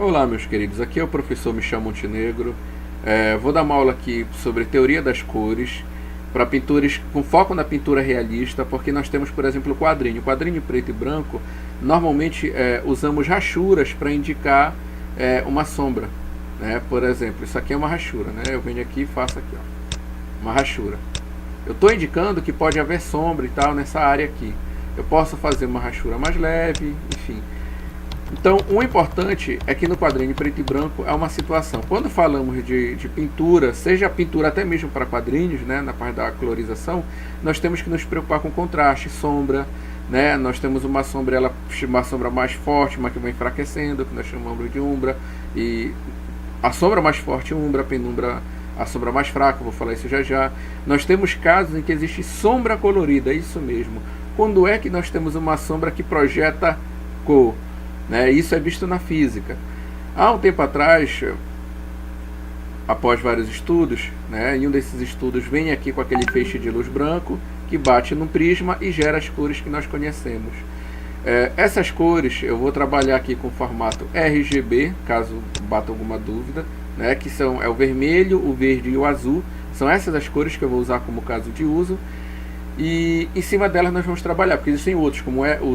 Olá, meus queridos, aqui é o professor Michel Montenegro. Vou dar uma aula aqui sobre teoria das cores para pintores com foco na pintura realista, porque nós temos, por exemplo, o quadrinho preto e branco. Normalmente usamos rachuras para indicar uma sombra, né? Por exemplo, isso aqui é uma rachura, né? Eu venho aqui e faço aqui, ó, uma rachura. Eu estou indicando que pode haver sombra e tal nessa área aqui. Eu posso fazer uma rachura mais leve, enfim. Então, o importante é que no quadrinho preto e branco é uma situação. Quando falamos de pintura, seja pintura até mesmo para quadrinhos, né, na parte da colorização, nós temos que nos preocupar com contraste, sombra, né? Nós temos uma sombra, uma sombra mais forte, uma que vai enfraquecendo, que nós chamamos de umbra, e a sombra mais forte, umbra, a penumbra, a sombra mais fraca, vou falar isso já já. Nós temos casos em que existe sombra colorida, isso mesmo. Quando é que nós temos uma sombra que projeta cor? Isso é visto na física. Há um tempo atrás, após vários estudos, em um desses estudos vem aqui com aquele feixe de luz branco que bate no prisma e gera as cores que nós conhecemos. Essas cores eu vou trabalhar aqui com o formato RGB, caso bata alguma dúvida, que é o vermelho, o verde e o azul. São essas as cores que eu vou usar como caso de uso. E em cima delas nós vamos trabalhar, porque existem outros, como é o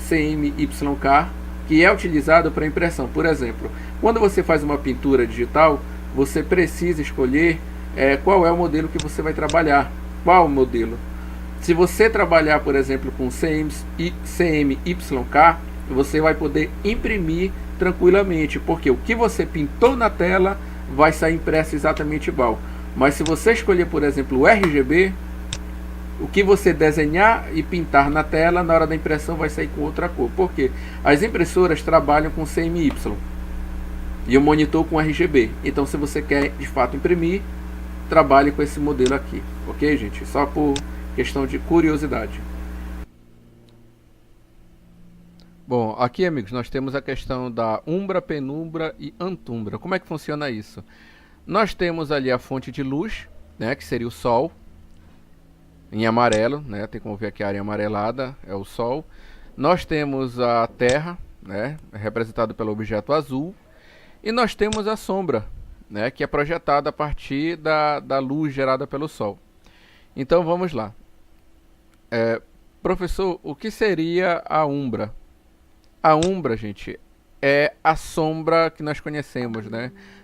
CMYK, que é utilizado para impressão. Por exemplo, quando você faz uma pintura digital, você precisa escolher qual é o modelo que você vai trabalhar. Qual o modelo? Se você trabalhar, por exemplo, com CMYK, você vai poder imprimir tranquilamente, porque o que você pintou na tela vai sair impresso exatamente igual. Mas se você escolher, por exemplo, o RGB, o que você desenhar e pintar na tela, na hora da impressão vai sair com outra cor. Por quê? As impressoras trabalham com CMY e o monitor com RGB. Então, se você quer de fato imprimir, trabalhe com esse modelo aqui. Ok, gente? Só por questão de curiosidade. Bom, aqui, amigos, nós temos a questão da umbra, penumbra e antumbra. Como é que funciona isso? Nós temos ali a fonte de luz, que seria o Sol, em amarelo, tem como ver aqui a área amarelada, é o Sol. Nós temos a Terra, representada pelo objeto azul. E nós temos a sombra, que é projetada a partir da luz gerada pelo Sol. Então vamos lá. Professor, o que seria a umbra? A umbra, gente, é a sombra que nós conhecemos,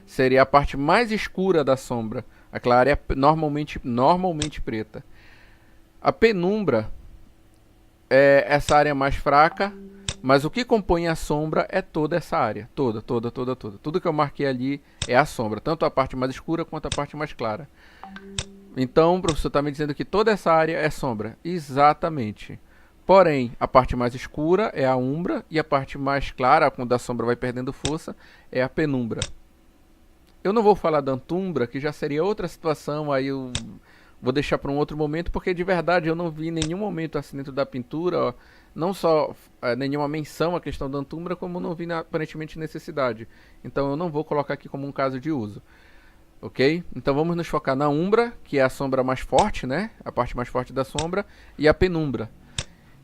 Seria a parte mais escura da sombra, aquela área normalmente preta. A penumbra é essa área mais fraca, mas o que compõe a sombra é toda essa área, toda. Tudo que eu marquei ali é a sombra, tanto a parte mais escura quanto a parte mais clara. Então, o professor está me dizendo que toda essa área é sombra. Exatamente. Porém, a parte mais escura é a umbra e a parte mais clara, quando a sombra vai perdendo força, é a penumbra. Eu não vou falar da antumbra, que já seria outra situação, aí eu vou deixar para um outro momento, porque de verdade eu não vi nenhum momento assim dentro da pintura, não só nenhuma menção à questão da antumbra, como não vi aparentemente necessidade. Então eu não vou colocar aqui como um caso de uso. Ok? Então vamos nos focar na umbra, que é a sombra mais forte, a parte mais forte da sombra, e a penumbra.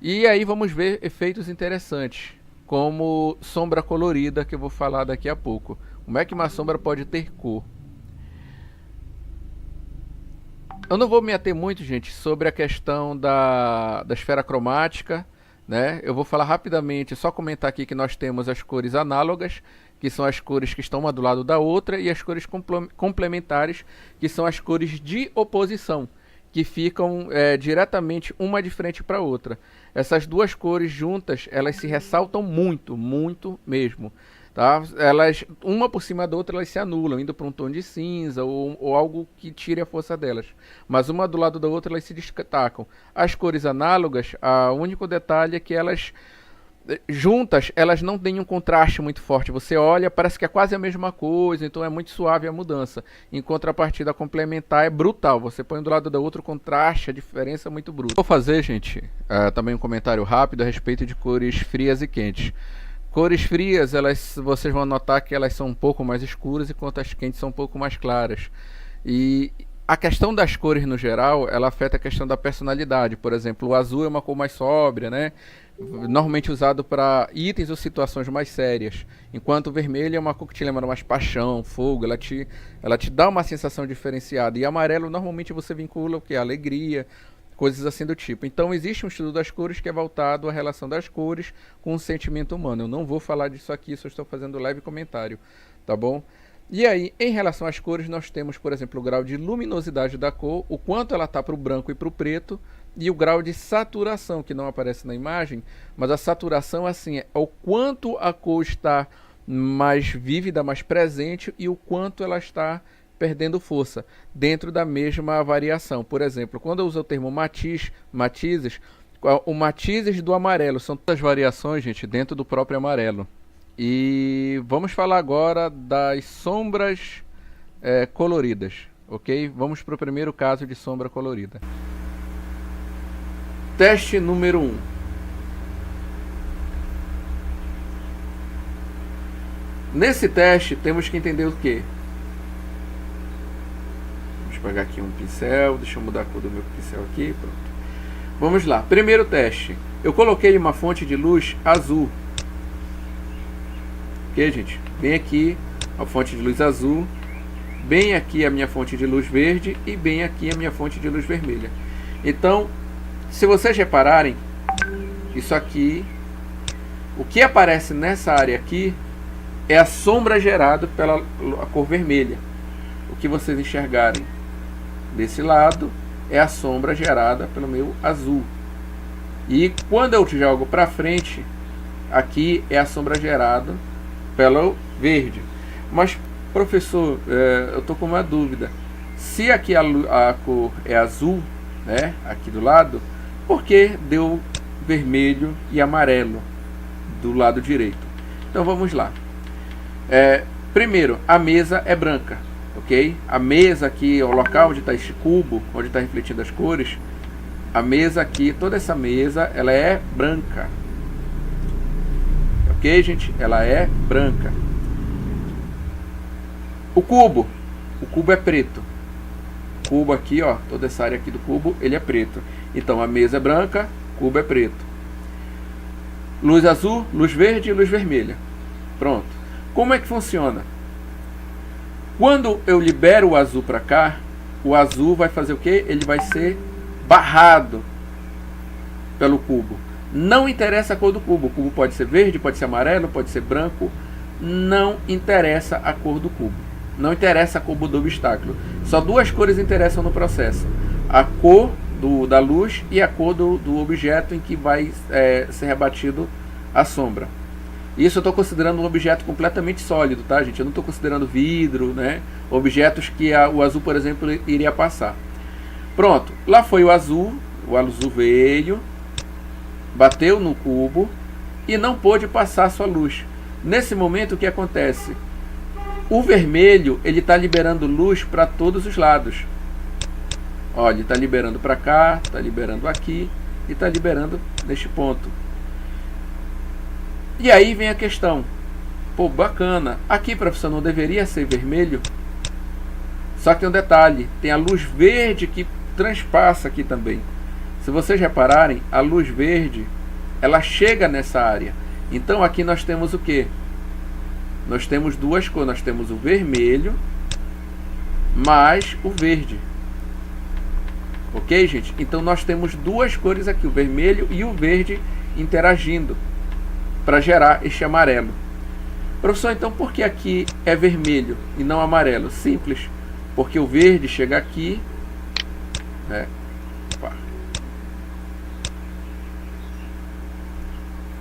E aí vamos ver efeitos interessantes, como sombra colorida, que eu vou falar daqui a pouco. Como é que uma sombra pode ter cor? Eu não vou me ater muito, gente, sobre a questão da esfera cromática, Eu vou falar rapidamente, só comentar aqui que nós temos as cores análogas, que são as cores que estão uma do lado da outra, e as cores complementares, que são as cores de oposição, que ficam diretamente uma de frente para a outra. Essas duas cores juntas, elas se ressaltam muito mesmo. Tá? Elas, uma por cima da outra, elas se anulam, indo para um tom de cinza ou algo que tire a força delas. Mas uma do lado da outra, elas se destacam. As cores análogas, o único detalhe é que elas juntas, elas não têm um contraste muito forte. Você olha, parece que é quase a mesma coisa, então é muito suave a mudança. Em contrapartida, complementar é brutal. Você põe um do lado da outra, o contraste, a diferença é muito bruta. Vou fazer, gente, também um comentário rápido a respeito de cores frias e quentes. Cores frias, vocês vão notar que elas são um pouco mais escuras, enquanto as quentes são um pouco mais claras. E A questão das cores no geral, ela afeta a questão da personalidade. Por exemplo, o azul é uma cor mais sóbria, né? Normalmente usado para itens ou situações mais sérias, enquanto o vermelho é uma cor que te lembra mais paixão, fogo, ela te dá uma sensação diferenciada. E amarelo normalmente você vincula o que? Alegria, coisas assim do tipo. Então existe um estudo das cores que é voltado à relação das cores com o sentimento humano. Eu não vou falar disso aqui, só estou fazendo leve comentário, tá bom? E aí, em relação às cores, nós temos, por exemplo, o grau de luminosidade da cor, o quanto ela está para o branco e para o preto, e o grau de saturação, que não aparece na imagem, mas a saturação assim é o quanto a cor está mais vívida, mais presente, e o quanto ela está perdendo força dentro da mesma variação. Por exemplo, quando eu uso o termo matizes, o matizes do amarelo são todas as variações, gente, dentro do próprio amarelo. E vamos falar agora das sombras coloridas, ok? Vamos para o primeiro caso de sombra colorida. Teste número 1. Nesse teste temos que entender o que? Vamos pegar aqui um pincel, deixa eu mudar a cor do meu pincel aqui, pronto. Vamos lá, primeiro teste. Eu coloquei uma fonte de luz azul. Ok, gente? Bem aqui a fonte de luz azul, bem aqui a minha fonte de luz verde e bem aqui a minha fonte de luz vermelha. Então, se vocês repararem, isso aqui, o que aparece nessa área aqui é a sombra gerada pela a cor vermelha. O que vocês enxergarem desse lado é a sombra gerada pelo meu azul. E quando eu jogo para frente, aqui é a sombra gerada pelo verde. Mas, professor, eu estou com uma dúvida. Se aqui a cor é azul, né, aqui do lado, por que deu vermelho e amarelo do lado direito? Então vamos lá. Primeiro, a mesa é branca, ok? A mesa aqui, o local onde está este cubo, onde está refletindo as cores, a mesa aqui, toda essa mesa, ela é branca. Ok, gente? Ela é branca. O cubo é preto. O cubo aqui, ó, toda essa área aqui do cubo, ele é preto. Então a mesa é branca, o cubo é preto. Luz azul, luz verde e luz vermelha. Pronto. Como é que funciona? Quando eu libero o azul para cá, o azul vai fazer o quê? Ele vai ser barrado pelo cubo. Não interessa a cor do cubo. O cubo pode ser verde, pode ser amarelo, pode ser branco. Não interessa a cor do cubo. Não interessa a cor do obstáculo. Só duas cores interessam no processo. A cor da luz e a cor do objeto em que vai ser rebatido a sombra. Isso eu estou considerando um objeto completamente sólido, tá, gente? Eu não estou considerando vidro, né? Objetos que o azul, por exemplo, iria passar. Pronto. Lá foi o azul veio, bateu no cubo e não pôde passar sua luz. Nesse momento, o que acontece? O vermelho, ele está liberando luz para todos os lados. Olha, ele está liberando para cá, está liberando aqui e está liberando neste ponto. E aí vem a questão. Pô, bacana. Aqui, professor, não deveria ser vermelho? Só que tem um detalhe. Tem a luz verde que transpassa aqui também. Se vocês repararem, a luz verde, ela chega nessa área. Então aqui nós temos o que? Nós temos duas cores. Nós temos o vermelho mais o verde. Ok, gente? Então nós temos duas cores aqui, o vermelho e o verde interagindo para gerar este amarelo. Professor, então por que aqui é vermelho e não amarelo? Simples, porque o verde chega aqui, né? Opa.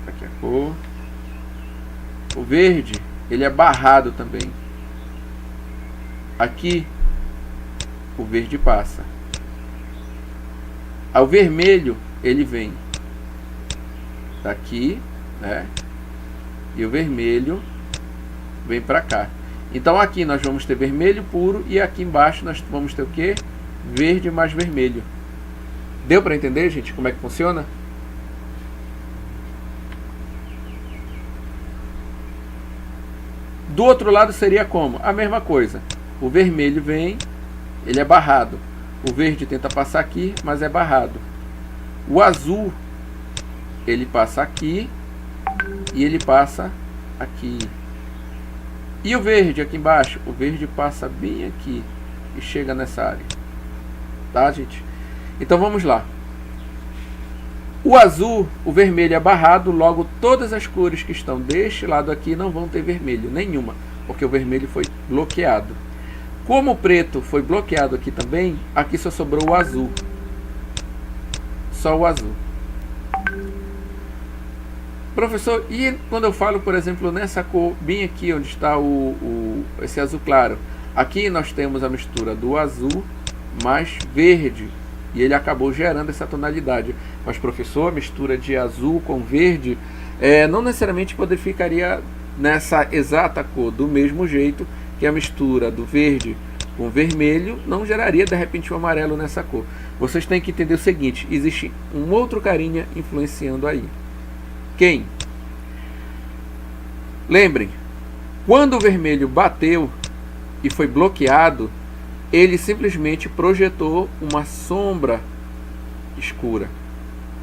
Aqui a cor. O verde, ele é barrado também. Aqui, o verde passa. O vermelho, ele vem daqui, né? E o vermelho vem para cá. Então aqui nós vamos ter vermelho puro e aqui embaixo nós vamos ter o que? Verde mais vermelho. Deu para entender, gente, como é que funciona? Do outro lado seria como? A mesma coisa. O vermelho vem ele é barrado. O verde tenta passar aqui, mas é barrado. O azul, ele passa aqui e ele passa aqui. E o verde aqui embaixo? O verde passa bem aqui e chega nessa área. Tá, gente? Então vamos lá. O azul, o vermelho é barrado, logo todas as cores que estão deste lado aqui não vão ter vermelho, nenhuma, porque o vermelho foi bloqueado. Como o preto foi bloqueado aqui também, aqui só sobrou o azul. Só o azul. Professor, e quando eu falo, por exemplo, nessa cor, bem aqui onde está esse azul claro, aqui nós temos a mistura do azul mais verde, e ele acabou gerando essa tonalidade. Mas, professor, a mistura de azul com verde não necessariamente ficaria nessa exata cor, do mesmo jeito que a mistura do verde com vermelho não geraria, de repente, um amarelo nessa cor. Vocês têm que entender o seguinte, existe um outro carinha influenciando aí. Quem? Lembrem, quando o vermelho bateu e foi bloqueado, ele simplesmente projetou uma sombra escura.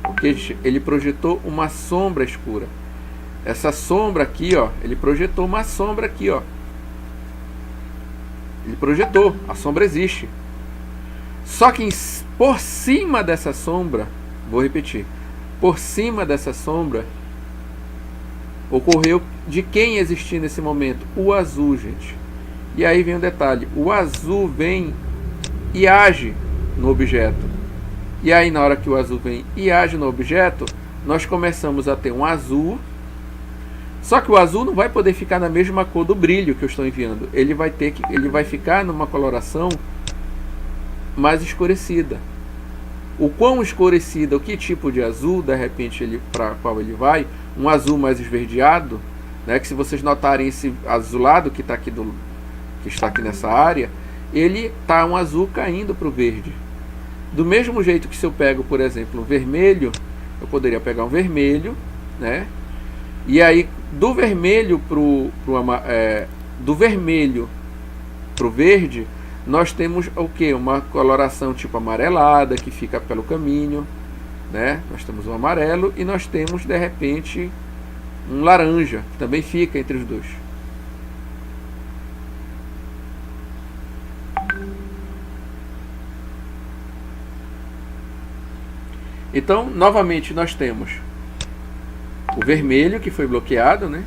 Ok? Ele projetou uma sombra escura. Essa sombra aqui, ó, ele projetou uma sombra aqui, ó. Ele projetou, a sombra existe. Só que por cima dessa sombra, vou repetir, por cima dessa sombra, ocorreu de quem existir nesse momento? O azul, gente. E aí vem o detalhe, o azul vem e age no objeto. E aí na hora que o azul vem e age no objeto, nós começamos a ter um azul. Só que o azul não vai poder ficar na mesma cor do brilho que eu estou enviando. Ele vai ficar numa coloração mais escurecida. O quão escurecida, o que tipo de azul, de repente, para qual ele vai, um azul mais esverdeado, né, que se vocês notarem esse azulado que está aqui nessa área, ele está um azul caindo para o verde. Do mesmo jeito que se eu pego, por exemplo, um vermelho, eu poderia pegar um vermelho, né, e aí do vermelho do vermelho pro verde, nós temos o que? Uma coloração tipo amarelada que fica pelo caminho, né? Nós temos um amarelo e nós temos de repente um laranja que também fica entre os dois. Então, novamente nós temos o vermelho que foi bloqueado, né?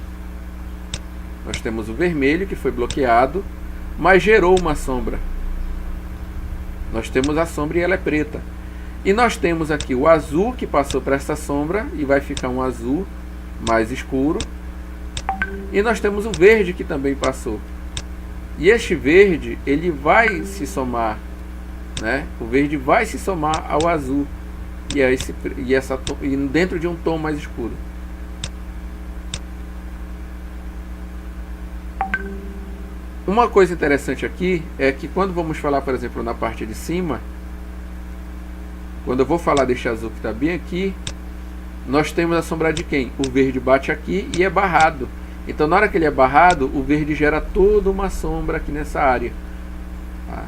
Nós temos o vermelho que foi bloqueado, mas gerou uma sombra. Nós temos a sombra e ela é preta. E nós temos aqui o azul que passou para essa sombra e vai ficar um azul mais escuro. E nós temos o verde que também passou. E este verde, ele vai se somar, né? O verde vai se somar ao azul e dentro de um tom mais escuro. Uma coisa interessante aqui é que quando vamos falar, por exemplo, na parte de cima, quando eu vou falar deste azul que está bem aqui, nós temos a sombra de quem? O verde bate aqui e é barrado. Então, na hora que ele é barrado, o verde gera toda uma sombra aqui nessa área. Tá?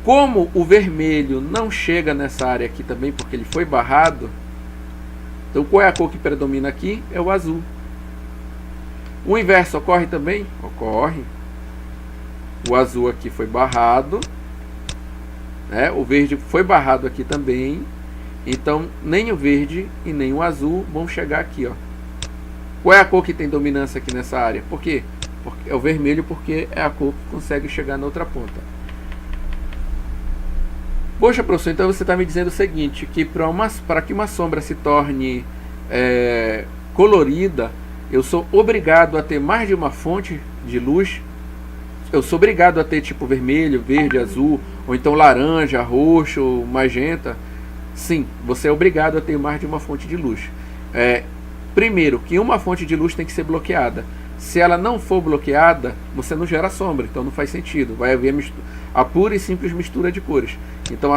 Como o vermelho não chega nessa área aqui também, porque ele foi barrado, então qual é a cor que predomina aqui? É o azul. O inverso ocorre também? Ocorre. O azul aqui foi barrado, né? O verde foi barrado aqui também. Então, nem o verde e nem o azul vão chegar aqui, ó. Qual é a cor que tem dominância aqui nessa área? Por quê? Porque é o vermelho, porque é a cor que consegue chegar na outra ponta. Poxa, professor, então você está me dizendo o seguinte, que para que uma sombra se torne colorida, eu sou obrigado a ter mais de uma fonte de luz? Eu sou obrigado a ter tipo vermelho, verde, azul, ou então laranja, roxo, magenta? Sim, você é obrigado a ter mais de uma fonte de luz. Primeiro, que uma fonte de luz tem que ser bloqueada. Se ela não for bloqueada, você não gera sombra, então não faz sentido. Vai haver a pura e simples mistura de cores. Então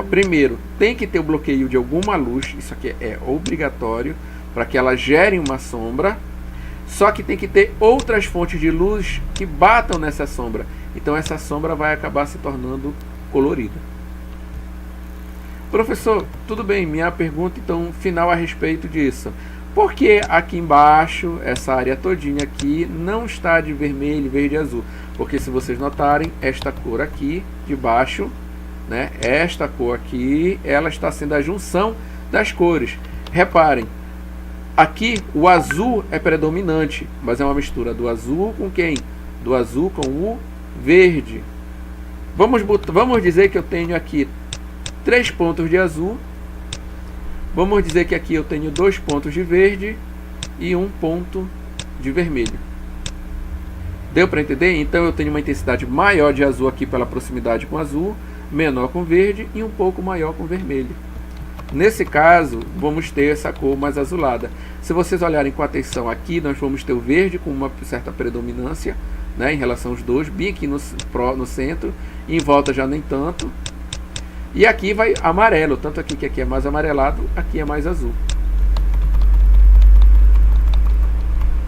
primeiro, tem que ter o bloqueio de alguma luz, isso aqui é obrigatório, para que ela gere uma sombra. Só que tem que ter outras fontes de luz que batam nessa sombra. Então essa sombra vai acabar se tornando colorida. Professor, tudo bem, minha pergunta então final a respeito disso. Por que aqui embaixo, essa área todinha aqui, não está de vermelho, verde e azul? Porque se vocês notarem, esta cor aqui de baixo, né, esta cor aqui, ela está sendo a junção das cores. Reparem, aqui o azul é predominante, mas é uma mistura do azul com quem? Do azul com o verde. Vamos dizer que eu tenho aqui 3 pontos de azul. Vamos dizer que aqui eu tenho 2 pontos de verde e 1 ponto de vermelho. Deu para entender? Então eu tenho uma intensidade maior de azul aqui pela proximidade com azul, menor com verde e um pouco maior com vermelho. Nesse caso, vamos ter essa cor mais azulada. Se vocês olharem com atenção aqui, nós vamos ter o verde com uma certa predominância, né, em relação aos dois, bem aqui no centro, e em volta já nem tanto. E aqui vai amarelo, tanto aqui que aqui é mais amarelado, aqui é mais azul.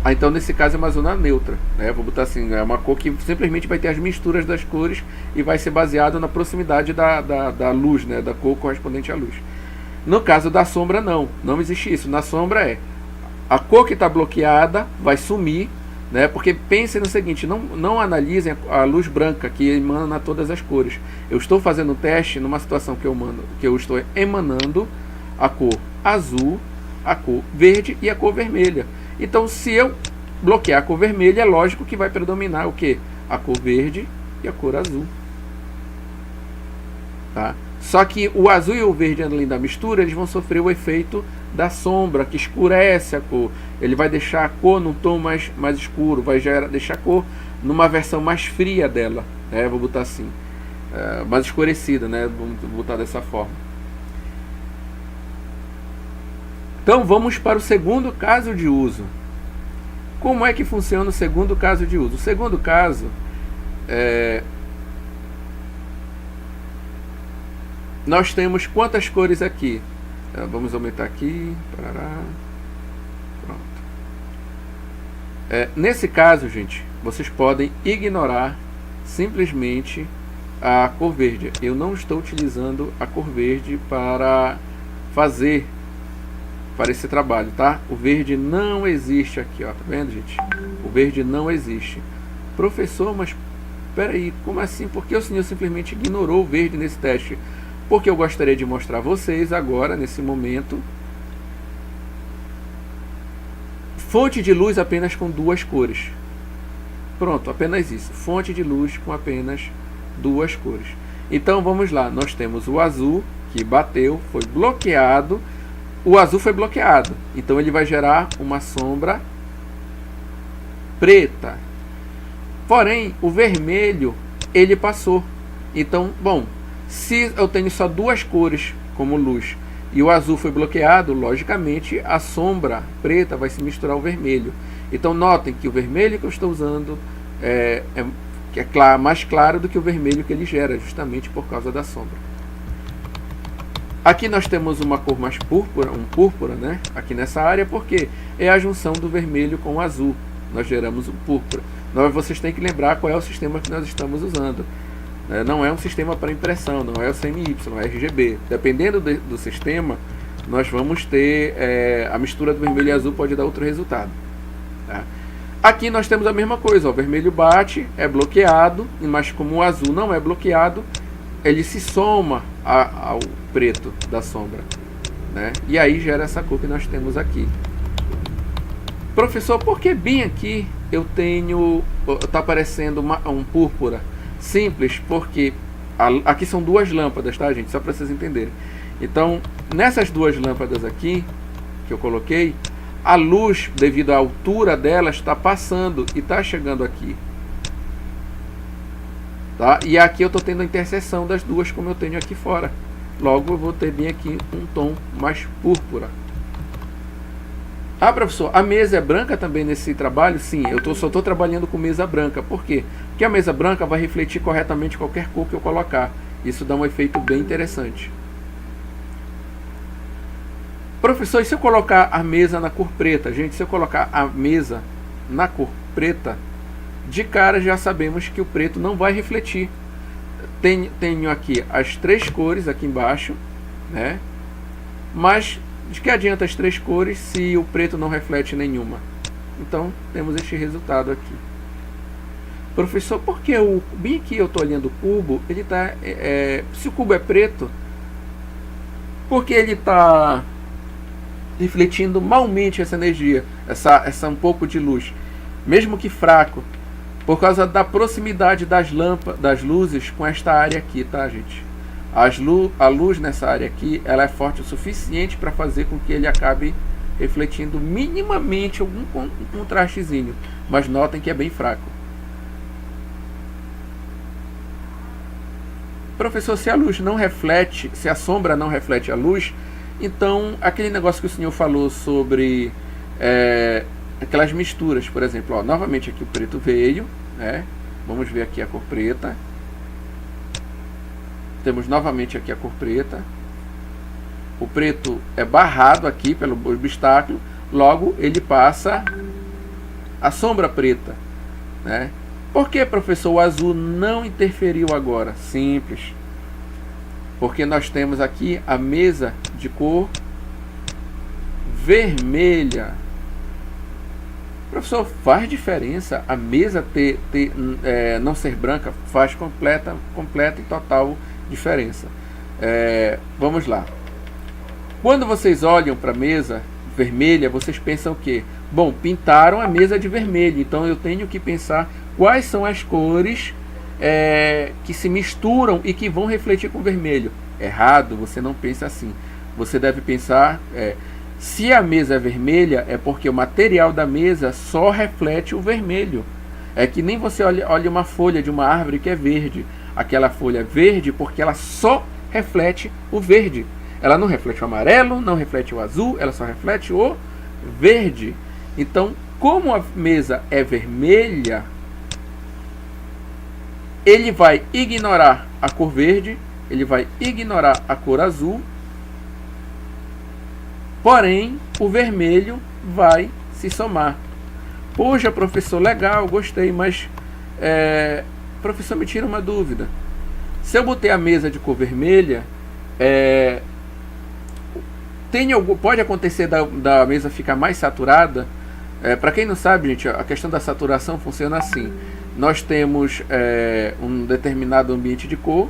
Então nesse caso é uma zona neutra, né? Vou botar assim, é uma cor que simplesmente vai ter as misturas das cores e vai ser baseado na proximidade da luz, né? Da cor correspondente à luz. No caso da sombra não existe isso. Na sombra a cor que está bloqueada vai sumir, né? Porque pensem no seguinte, não analisem a luz branca que emana todas as cores. Eu estou fazendo um teste numa situação que eu estou emanando a cor azul, a cor verde e a cor vermelha. Então, se eu bloquear a cor vermelha, é lógico que vai predominar o quê? A cor verde e a cor azul. Tá? Só que o azul e o verde, além da mistura, eles vão sofrer o efeito da sombra, que escurece a cor. Ele vai deixar a cor num tom mais escuro, vai deixar a cor numa versão mais fria dela, né? Vou botar assim, mais escurecida, né? Vamos botar dessa forma. Então vamos para o segundo caso de uso. Como é que funciona o segundo caso de uso? O segundo caso nós temos quantas cores aqui? Vamos aumentar aqui. Parará. Pronto. Nesse caso, gente, vocês podem ignorar simplesmente a cor verde. Eu não estou utilizando a cor verde para esse trabalho, tá? O verde não existe aqui, ó, tá vendo, gente? O verde não existe. Professor, mas peraí, como assim? Por que o senhor simplesmente ignorou o verde nesse teste? Porque eu gostaria de mostrar a vocês agora, nesse momento, fonte de luz apenas com 2 cores. Pronto, apenas isso. Fonte de luz com apenas 2 cores. Então vamos lá, nós temos o azul que bateu, foi bloqueado. O azul foi bloqueado, então ele vai gerar uma sombra preta. Porém, o vermelho, ele passou. Então, bom, se eu tenho só 2 cores como luz e o azul foi bloqueado, logicamente a sombra preta vai se misturar ao vermelho. Então notem que o vermelho que eu estou usando é mais claro do que o vermelho que ele gera, justamente por causa da sombra. Aqui nós temos uma cor mais púrpura, púrpura, né? Aqui nessa área, porque é a junção do vermelho com o azul. Nós geramos um púrpura. Vocês têm que lembrar qual é o sistema que nós estamos usando. Não é um sistema para impressão, não é o CMY, é RGB. Dependendo do sistema, nós vamos ter a mistura do vermelho e azul pode dar outro resultado. Tá? Aqui nós temos a mesma coisa, ó, o vermelho bate, é bloqueado, mas como o azul não é bloqueado, ele se soma ao preto da sombra, né? E aí gera essa cor que nós temos aqui. Professor, por que bem aqui eu tenho, está aparecendo um púrpura? Simples, porque aqui são 2 lâmpadas, tá, gente? Só para vocês entenderem. Então, nessas 2 lâmpadas aqui que eu coloquei, a luz, devido à altura dela, está passando e está chegando aqui. Tá? E aqui eu estou tendo a interseção das 2, como eu tenho aqui fora. Logo eu vou ter bem aqui um tom mais púrpura. Ah, professor, a mesa é branca também nesse trabalho? Sim, eu só estou trabalhando com mesa branca. Por quê? Porque a mesa branca vai refletir corretamente qualquer cor que eu colocar. Isso dá um efeito bem interessante. Professor, e se eu colocar a mesa na cor preta? Gente, se eu colocar a mesa na cor preta, de cara já sabemos que o preto não vai refletir. tenho aqui as 3 cores aqui embaixo, né? Mas de que adianta as 3 cores se o preto não reflete nenhuma? Então temos este resultado aqui. Professor, por que bem aqui eu estou olhando o cubo, ele está, se o cubo é preto, por que ele está refletindo malmente essa energia, essa um pouco de luz, mesmo que fraco, por causa da proximidade das luzes com esta área aqui, tá, gente? A luz nessa área aqui, ela é forte o suficiente para fazer com que ele acabe refletindo minimamente algum contrastezinho, mas notem que é bem fraco. Professor, se a luz não reflete, se a sombra não reflete a luz, então aquele negócio que o senhor falou sobre aquelas misturas, por exemplo, ó, novamente aqui o preto veio, né? Vamos ver aqui a cor preta. Temos novamente aqui a cor preta. O preto é barrado aqui pelo obstáculo, logo ele passa a sombra preta, né? Por que, professor, o azul não interferiu agora? Simples. Porque nós temos aqui a mesa de cor vermelha. Professor, faz diferença a mesa não ser branca? Faz completa e total diferença. Vamos lá. Quando vocês olham para a mesa vermelha, vocês pensam o quê? Bom, pintaram a mesa de vermelho, então eu tenho que pensar quais são as cores que se misturam e que vão refletir com o vermelho. Errado, você não pensa assim. Você deve pensar, se a mesa é vermelha, é porque o material da mesa só reflete o vermelho. É que nem você olha uma folha de uma árvore que é verde. Aquela folha é verde porque ela só reflete o verde. Ela não reflete o amarelo, não reflete o azul, ela só reflete o verde. Então, como a mesa é vermelha, ele vai ignorar a cor verde, ele vai ignorar a cor azul, porém o vermelho vai se somar. Poxa, professor, legal, gostei, mas professor, me tira uma dúvida. Se eu botei a mesa de cor vermelha, pode acontecer da mesa ficar mais saturada? Para quem não sabe, gente, a questão da saturação funciona assim. Nós temos um determinado ambiente de cor,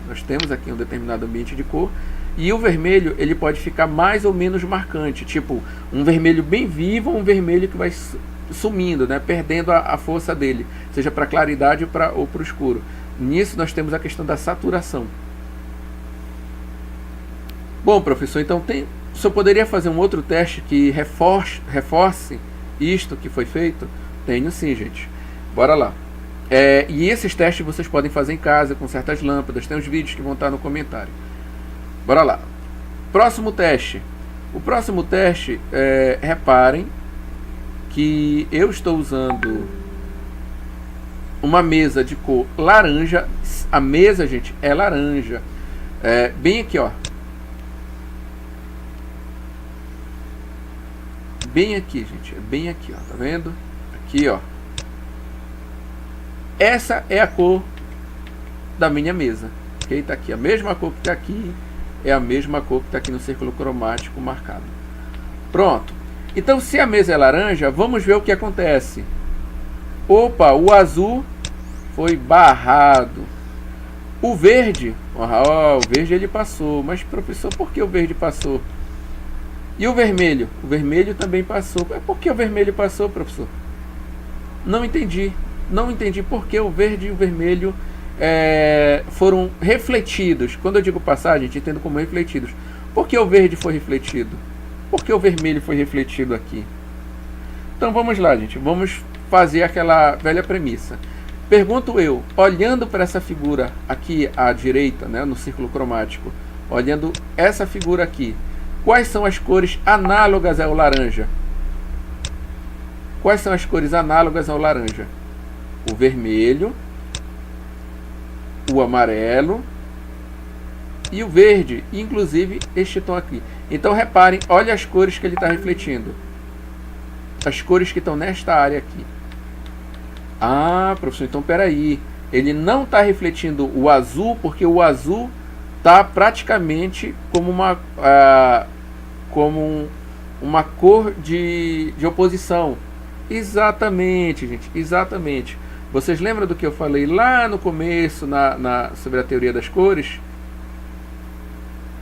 nós temos aqui um determinado ambiente de cor, e o vermelho ele pode ficar mais ou menos marcante, tipo um vermelho bem vivo ou um vermelho que vai sumindo, né, perdendo a força dele, seja para claridade ou para o escuro. Nisso nós temos a questão da saturação. Bom, professor, então o senhor poderia fazer um outro teste que reforce isto que foi feito? Tenho sim, gente. Bora lá. E esses testes vocês podem fazer em casa com certas lâmpadas. Tem os vídeos que vão estar no comentário. Bora lá. Próximo teste. O próximo teste, reparem que eu estou usando uma mesa de cor laranja. A mesa, gente, é laranja. Bem aqui, ó. Bem aqui, gente. Bem aqui, ó. Tá vendo? Aqui, ó. Essa é a cor da minha mesa. Ok? Tá aqui. A mesma cor que tá aqui é a mesma cor que tá aqui no círculo cromático marcado. Pronto. Então, se a mesa é laranja, vamos ver o que acontece. Opa, o azul foi barrado. O verde, o verde ele passou. Mas, professor, por que o verde passou? E o vermelho? O vermelho também passou. Por que o vermelho passou, professor? Não entendi. Não entendi por que o verde e o vermelho foram refletidos. Quando eu digo passar, gente, entendo como refletidos. Por que o verde foi refletido? Por que o vermelho foi refletido aqui? Então vamos lá, gente. Vamos fazer aquela velha premissa. Pergunto eu, olhando para essa figura aqui à direita, né, no círculo cromático, olhando essa figura aqui, quais são as cores análogas ao laranja? Quais são as cores análogas ao laranja? O vermelho, o amarelo e o verde, inclusive este tom aqui. Então reparem, olha as cores que ele está refletindo. As cores que estão nesta área aqui. Ah, professor, então peraí. ele não está refletindo o azul, porque o azul está praticamente como uma cor de oposição. Exatamente, gente, exatamente. Vocês lembram do que eu falei lá no começo sobre a teoria das cores?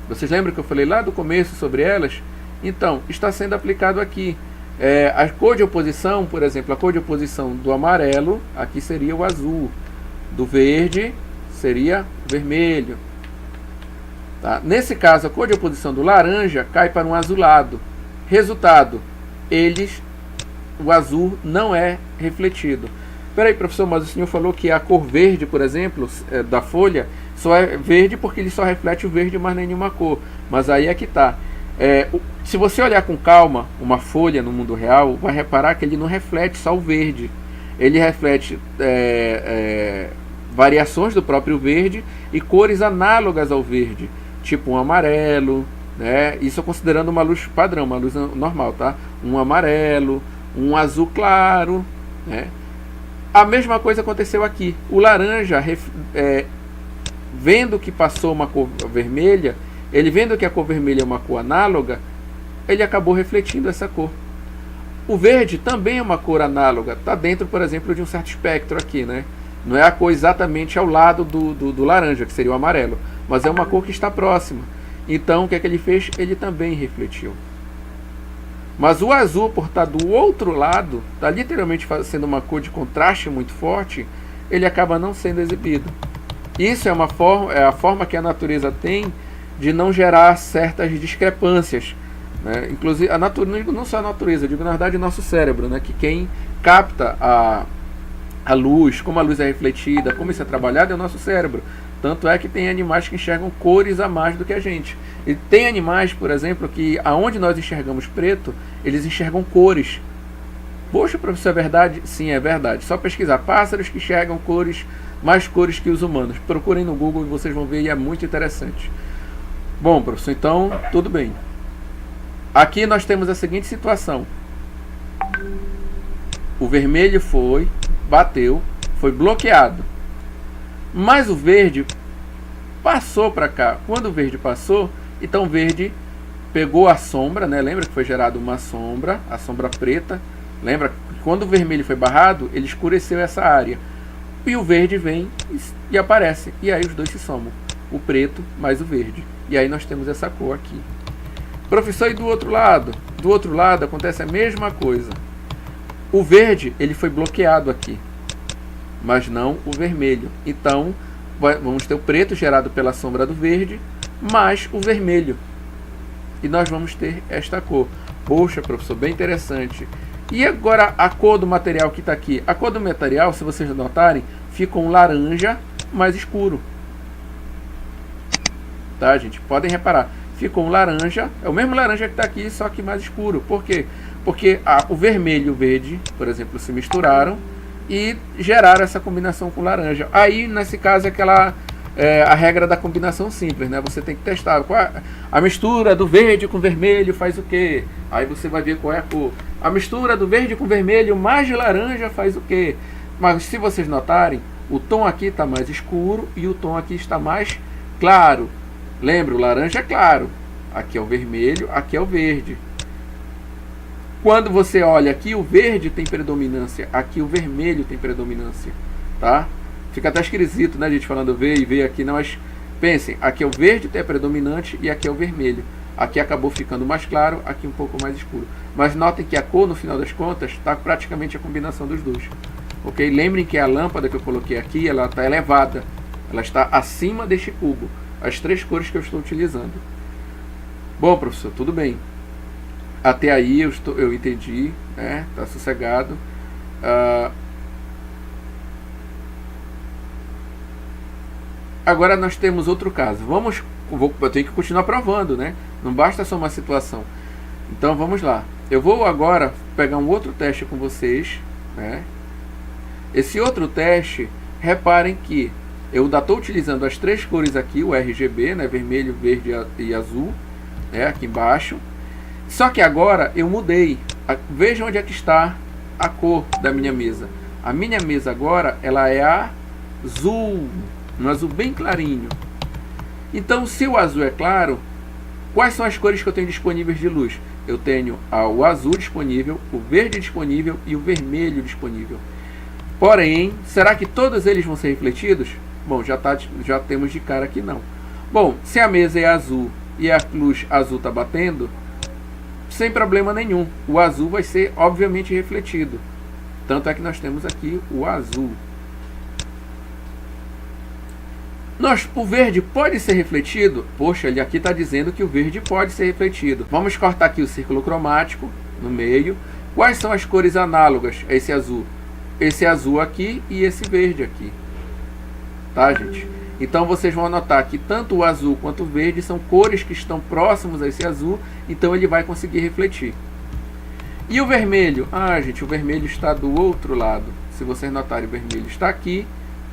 Vocês lembram que eu falei lá do começo sobre elas? Então, está sendo aplicado aqui. A cor de oposição, por exemplo, a cor de oposição do amarelo, aqui seria o azul. Do verde, seria o vermelho. Tá? Nesse caso, a cor de oposição do laranja cai para um azulado. Resultado, o azul não é refletido. Peraí, professor, mas o senhor falou que a cor verde, por exemplo, da folha, só é verde porque ele só reflete o verde, mas nenhuma cor. Mas aí é que está. Se você olhar com calma uma folha no mundo real, vai reparar que ele não reflete só o verde. Ele reflete variações do próprio verde e cores análogas ao verde, tipo um amarelo, né? Isso considerando uma luz padrão, uma luz normal, tá? Um amarelo, um azul claro, né? A mesma coisa aconteceu aqui. O laranja, vendo que passou uma cor vermelha, ele vendo que a cor vermelha é uma cor análoga, ele acabou refletindo essa cor. O verde também é uma cor análoga, está dentro, por exemplo, de um certo espectro aqui, né? Não é a cor exatamente ao lado do laranja, que seria o amarelo, mas é uma cor que está próxima. Então, o que é que ele fez? Ele também refletiu. Mas o azul, por estar do outro lado, está literalmente sendo uma cor de contraste muito forte, ele acaba não sendo exibido. Isso é a forma que a natureza tem de não gerar certas discrepâncias, né? Inclusive, não só a natureza, eu digo na verdade o nosso cérebro, né? Que quem capta a luz, como a luz é refletida, como isso é trabalhado, é o nosso cérebro. Tanto é que tem animais que enxergam cores a mais do que a gente. E tem animais, por exemplo, que aonde nós enxergamos preto, eles enxergam cores. Poxa, professor, é verdade? Sim, é verdade. Só pesquisar pássaros que enxergam cores, mais cores que os humanos. Procurem no Google e vocês vão ver, e é muito interessante. Bom, professor, então, tudo bem. Aqui nós temos a seguinte situação. O vermelho bateu, foi bloqueado. Mas o verde passou para cá. Quando o verde passou, então o verde pegou a sombra, né? Lembra que foi gerada uma sombra, a sombra preta. Lembra que quando o vermelho foi barrado, ele escureceu essa área. E o verde vem e aparece. E aí os dois se somam. O preto mais o verde. E aí nós temos essa cor aqui. Professor, e do outro lado? Do outro lado acontece a mesma coisa. O verde, ele foi bloqueado aqui, mas não o vermelho. Então, vamos ter o preto gerado pela sombra do verde, mais o vermelho. E nós vamos ter esta cor. Poxa, professor, bem interessante. E agora a cor do material que está aqui? A cor do material, se vocês notarem, fica um laranja mais escuro. Tá, gente? Podem reparar. Ficou um laranja, é o mesmo laranja que está aqui, só que mais escuro. Por quê? Porque o vermelho e o verde, por exemplo, se misturaram e geraram essa combinação com laranja. Aí, nesse caso, a regra da combinação simples, né? Você tem que testar a mistura do verde com vermelho faz o quê? Aí você vai ver qual é a cor. A mistura do verde com vermelho mais de laranja faz o quê? Mas se vocês notarem, o tom aqui está mais escuro e o tom aqui está mais claro. Lembra, o laranja é claro. Aqui é o vermelho, aqui é o verde. Quando você olha aqui, o verde tem predominância, aqui o vermelho tem predominância, tá? Fica até esquisito, né, gente, falando V e V aqui, não, mas pensem, aqui é o verde que é predominante e aqui é o vermelho. Aqui acabou ficando mais claro, aqui um pouco mais escuro. Mas notem que a cor, no final das contas, está praticamente a combinação dos dois. Ok? Lembrem que a lâmpada que eu coloquei aqui, ela está elevada, ela está acima deste cubo. As três cores que eu estou utilizando. Bom, professor, tudo bem. Até aí eu entendi, né? Tá sossegado. Agora nós temos outro caso. Eu tenho que continuar provando, né? Não basta só uma situação. Então vamos lá. Eu vou agora pegar um outro teste com vocês, né? Esse outro teste, reparem que eu ainda estou utilizando as três cores aqui, o RGB, né? Vermelho, verde e azul, né? Aqui embaixo. Só que agora eu mudei. Vejam onde é que está a cor da minha mesa. A minha mesa agora, ela é a azul, um azul bem clarinho. Então, se o azul é claro, quais são as cores que eu tenho disponíveis de luz? Eu tenho o azul disponível, o verde disponível e o vermelho disponível. Porém, será que todos eles vão ser refletidos? Bom, já temos de cara que não. Bom, se a mesa é azul e a luz azul está batendo, sem problema nenhum, o azul vai ser obviamente refletido. Tanto é que nós temos aqui o azul. O verde pode ser refletido? Poxa, ele aqui está dizendo que o verde pode ser refletido. Vamos cortar aqui o círculo cromático no meio. Quais são as cores análogas a esse azul? Esse azul aqui e esse verde aqui. Tá, gente? Então vocês vão anotar que tanto o azul quanto o verde são cores que estão próximos a esse azul, então ele vai conseguir refletir. E o vermelho? Ah, gente, o vermelho está do outro lado. Se vocês notarem, o vermelho está aqui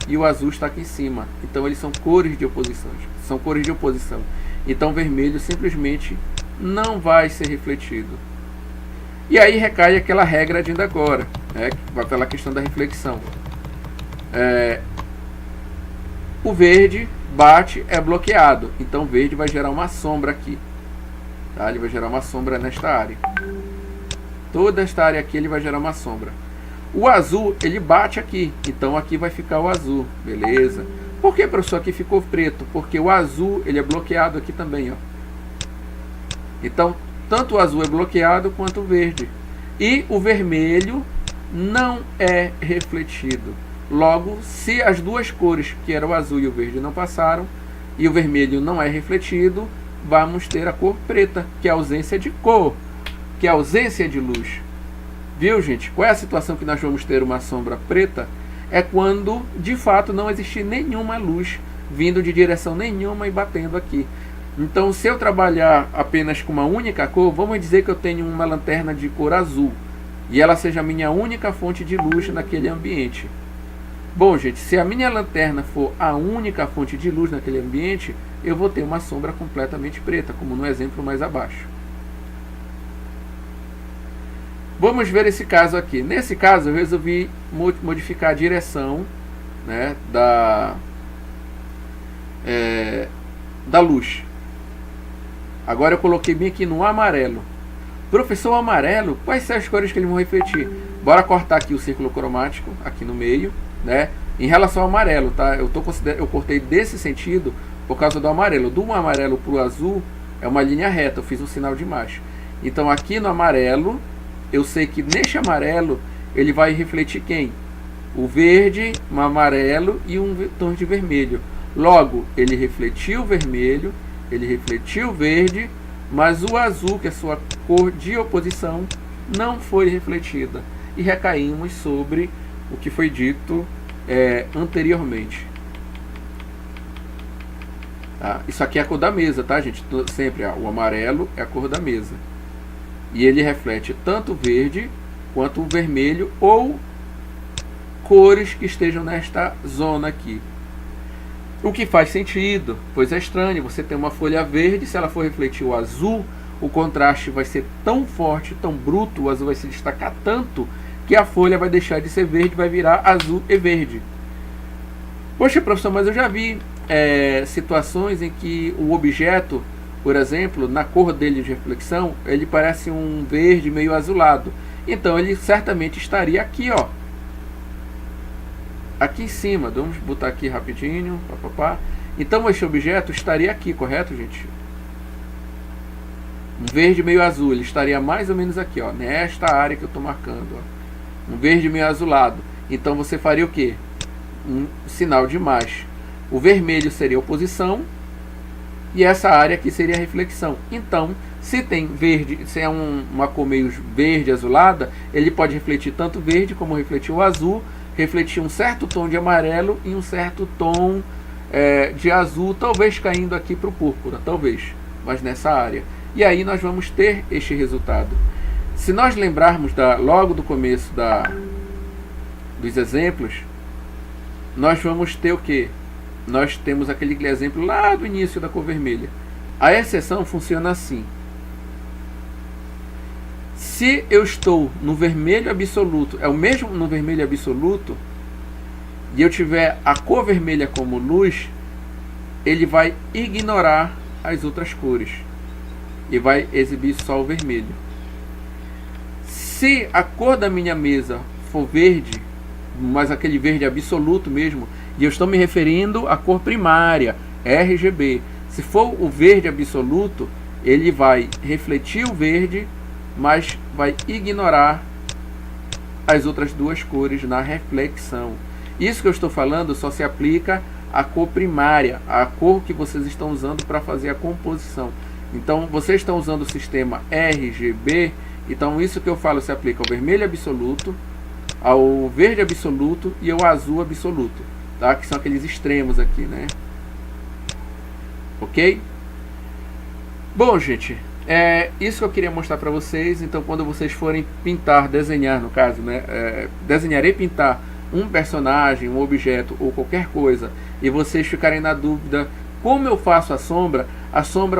e o azul está aqui em cima. Então eles são cores de oposição. São cores de oposição. Então o vermelho simplesmente não vai ser refletido. E aí recai aquela regra de ainda agora, né? Aquela questão da reflexão. O verde bate, é bloqueado. Então o verde vai gerar uma sombra aqui. Tá? Ele vai gerar uma sombra nesta área. Toda esta área aqui ele vai gerar uma sombra. O azul, ele bate aqui. Então aqui vai ficar o azul. Beleza. Por que, professor, aqui ficou preto? Porque o azul, ele é bloqueado aqui também, ó. Então, tanto o azul é bloqueado quanto o verde. E o vermelho não é refletido. Logo, se as duas cores, que era o azul e o verde, não passaram, e o vermelho não é refletido, vamos ter a cor preta, que é a ausência de cor, que é a ausência de luz. Viu, gente? Qual é a situação que nós vamos ter uma sombra preta? É quando, de fato, não existir nenhuma luz vindo de direção nenhuma e batendo aqui. Então, se eu trabalhar apenas com uma única cor, vamos dizer que eu tenho uma lanterna de cor azul, e ela seja a minha única fonte de luz naquele ambiente. Bom, gente, se a minha lanterna for a única fonte de luz naquele ambiente, eu vou ter uma sombra completamente preta, como no exemplo mais abaixo. Vamos ver esse caso aqui. Nesse caso, eu resolvi modificar a direção, né, da luz. Agora eu coloquei bem aqui no amarelo. Professor, o amarelo, quais são as cores que eles vão refletir? Bora cortar aqui o círculo cromático, aqui no meio, né? Em relação ao amarelo, tá? Eu cortei desse sentido por causa do amarelo. Do amarelo para o azul é uma linha reta, eu fiz um sinal de mais. Então aqui no amarelo, eu sei que neste amarelo ele vai refletir quem? O verde, um amarelo e um tom de vermelho. Logo, ele refletiu o vermelho, ele refletiu o verde, mas o azul, que é a sua cor de oposição, não foi refletida. E recaímos sobre o que foi dito anteriormente. Tá? Isso aqui é a cor da mesa, tá, gente? Sempre o amarelo é a cor da mesa. E ele reflete tanto o verde quanto o vermelho ou cores que estejam nesta zona aqui. O que faz sentido, pois é estranho, você tem uma folha verde, se ela for refletir o azul, o contraste vai ser tão forte, tão bruto, o azul vai se destacar tanto, que a folha vai deixar de ser verde, vai virar azul e verde. Poxa, professor, mas eu já vi situações em que o objeto, por exemplo, na cor dele de reflexão, ele parece um verde meio azulado. Então ele certamente estaria aqui, ó. Aqui em cima, vamos botar aqui rapidinho. Então esse objeto estaria aqui, correto, gente? Um verde meio azul, ele estaria mais ou menos aqui, ó, nesta área que eu estou marcando, ó. Um verde meio azulado. Então você faria o quê? Um sinal de mais. O vermelho seria oposição e essa área aqui seria reflexão. Então, se tem verde, se é uma cor meio verde azulada, ele pode refletir tanto verde como refletir o azul, refletir um certo tom de amarelo e um certo tom de azul, talvez caindo aqui para o púrpura, talvez, mas nessa área. E aí nós vamos ter este resultado. Se nós lembrarmos logo do começo dos exemplos, nós vamos ter o que? Nós temos aquele exemplo lá do início da cor vermelha. A exceção funciona assim. Se eu estou no vermelho absoluto, é o mesmo no vermelho absoluto, e eu tiver a cor vermelha como luz, ele vai ignorar as outras cores e vai exibir só o vermelho. Se a cor da minha mesa for verde, mas aquele verde absoluto mesmo, e eu estou me referindo à cor primária, RGB, se for o verde absoluto, ele vai refletir o verde, mas vai ignorar as outras duas cores na reflexão. Isso que eu estou falando só se aplica à cor primária, a cor que vocês estão usando para fazer a composição. Então, vocês estão usando o sistema RGB, então isso que eu falo se aplica ao vermelho absoluto, ao verde absoluto e ao azul absoluto, tá? Que são aqueles extremos aqui, né? Ok? Bom, gente, é isso que eu queria mostrar para vocês. Então, quando vocês forem pintar, desenhar, no caso, né? Desenhar e pintar um personagem, um objeto ou qualquer coisa, e vocês ficarem na dúvida como eu faço a sombra,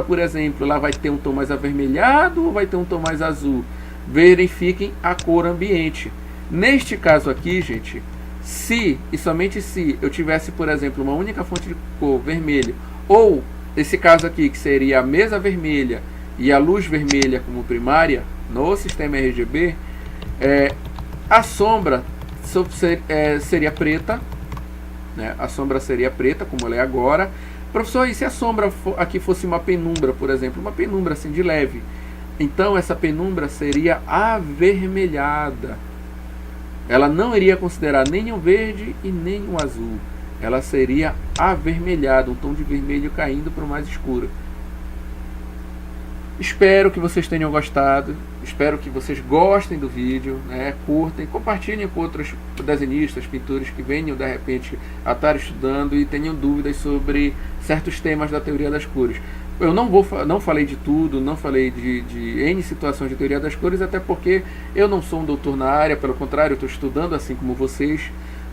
por exemplo, lá vai ter um tom mais avermelhado ou vai ter um tom mais azul. Verifiquem a cor ambiente. Neste caso aqui, gente, se e somente se eu tivesse, por exemplo, uma única fonte de cor vermelho, ou esse caso aqui que seria a mesa vermelha e a luz vermelha como primária no sistema RGB, a sombra seria preta, né? A sombra seria preta, como ela é agora. Professor, e se a sombra aqui fosse uma penumbra, por exemplo, uma penumbra assim de leve? Então essa penumbra seria avermelhada. Ela não iria considerar nem o verde e nem o azul. Ela seria avermelhada, um tom de vermelho caindo para o mais escuro. Espero que vocês tenham gostado. Espero que vocês gostem do vídeo, né? Curtem, compartilhem com outros desenhistas, pintores que venham de repente a estar estudando e tenham dúvidas sobre certos temas da teoria das cores. Eu não falei de tudo, não falei de N situações de teoria das cores, até porque eu não sou um doutor na área, pelo contrário, eu estou estudando assim como vocês.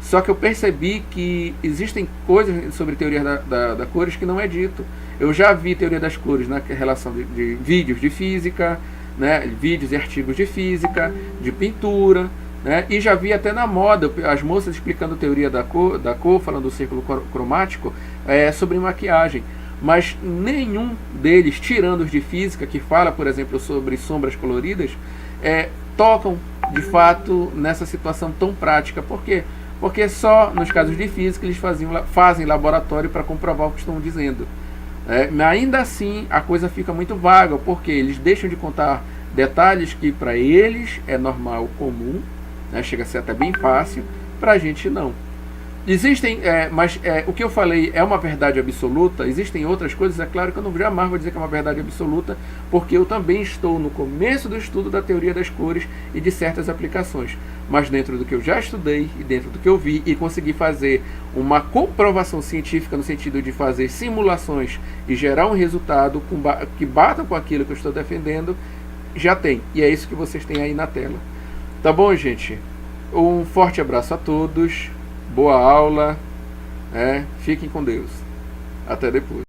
Só que eu percebi que existem coisas sobre teoria das cores que não é dito. Eu já vi teoria das cores na relação de vídeos de física, né, vídeos e artigos de física, de pintura, né, e já vi até na moda as moças explicando teoria da cor, falando do círculo cromático, sobre maquiagem. Mas nenhum deles, tirando os de física, que fala, por exemplo, sobre sombras coloridas, tocam de fato nessa situação tão prática. Por quê? Porque só nos casos de física eles fazem laboratório para comprovar o que estão dizendo. Mas ainda assim a coisa fica muito vaga, porque eles deixam de contar detalhes que para eles é normal, comum, né? Chega a ser até bem fácil, para a gente não. Existem, mas o que eu falei é uma verdade absoluta. Existem outras coisas, é claro que eu não jamais vou dizer que é uma verdade absoluta, porque eu também estou no começo do estudo da teoria das cores e de certas aplicações. Mas dentro do que eu já estudei e dentro do que eu vi e consegui fazer uma comprovação científica no sentido de fazer simulações e gerar um resultado que bata com aquilo que eu estou defendendo, já tem. E é isso que vocês têm aí na tela. Tá bom, gente? Um forte abraço a todos. Boa aula, fiquem com Deus. Até depois.